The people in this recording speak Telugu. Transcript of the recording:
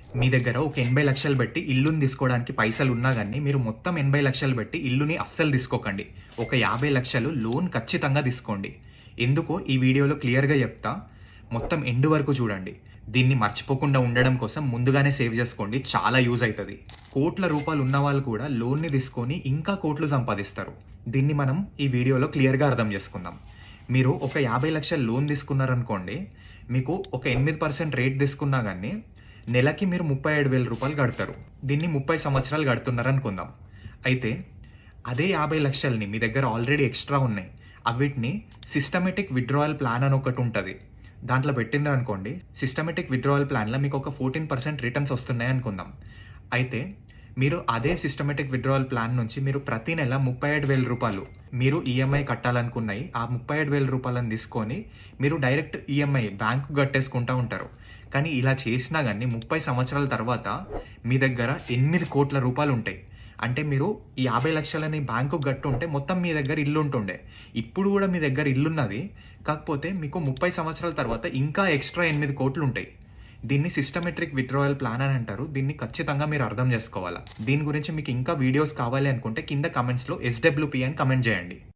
మీ దగ్గర ఒక 80 లక్షలు పెట్టి ఇల్లుని తీసుకోవడానికి పైసలు ఉన్నా గానీ మీరు మొత్తం 80 లక్షలు పెట్టి ఇల్లుని అస్సలు తీసుకోకండి. ఒక 50 లక్షలు లోన్ ఖచ్చితంగా తీసుకోండి. ఎందుకో ఈ వీడియోలో క్లియర్‌గా చెప్తా. మొత్తం ఎండ్ వరకు చూడండి. దీన్ని మర్చిపోకుండా ఉండడం కోసం ముందుగానే సేవ్ చేసుకోండి. చాలా యూజ్ అవుతది. కోట్ల రూపాయలు ఉన్నవాళ్ళు కూడా లోన్‌ని తీసుకొని ఇంకా కోట్లు సంపాదిస్తారు. దీన్ని మనం ఈ వీడియోలో క్లియర్‌గా అర్థం చేసుకుందాం. మీరు ఒక 50 లక్షలు లోన్ తీసుకున్నారనుకోండి, మీకు ఒక 8% రేట్ తీసుకున్నా గానీ నెలకి మీరు 37,000 రూపాయలు కడతారు. దీన్ని 30 సంవత్సరాలు కడుతున్నారనుకుందాం. అయితే అదే 50 లక్షల్ని మీ దగ్గర ఆల్రెడీ ఎక్స్ట్రా ఉన్నాయి. అవిటిని సిస్టమేటిక్ విత్డ్రాయల్ ప్లాన్ అని ఒకటి ఉంటుంది. దాంట్లో పెట్టినారనుకోండి, సిస్టమేటిక్ విత్డ్రాయల్ ప్లాన్లో మీకు ఒక 14% రిటర్న్స్ వస్తున్నాయి అనుకుందాం. అయితే మీరు అదే సిస్టమేటిక్ విత్డ్రాయల్ ప్లాన్ నుంచి మీరు ప్రతి నెల 37,000 రూపాయలు మీరు ఈఎంఐ కట్టాలనుకున్నాయి. ఆ 37,000 రూపాయలను తీసుకొని మీరు డైరెక్ట్ ఈఎంఐ బ్యాంకు కట్టేసుకుంటూ ఉంటారు. కానీ ఇలా చేసినా కానీ 30 సంవత్సరాల తర్వాత మీ దగ్గర 8 కోట్ల రూపాయలు ఉంటాయి. అంటే మీరు ఈ 50 లక్షలని బ్యాంకుకు కట్టుంటే మొత్తం మీ దగ్గర ఇల్లు ఉంటుండే. ఇప్పుడు కూడా మీ దగ్గర ఇల్లున్నది. కాకపోతే మీకు 30 సంవత్సరాల తర్వాత ఇంకా ఎక్స్ట్రా 8 కోట్లు ఉంటాయి. దీన్ని సిస్టమేటిక్ విత్డ్రాయల్ ప్లాన్ అని అంటారు. దీన్ని ఖచ్చితంగా మీరు అర్థం చేసుకోవాలా. దీని గురించి మీకు ఇంకా వీడియోస్ కావాలి అనుకుంటే కింద కమెంట్స్లో SWP అని కమెంట్ చేయండి.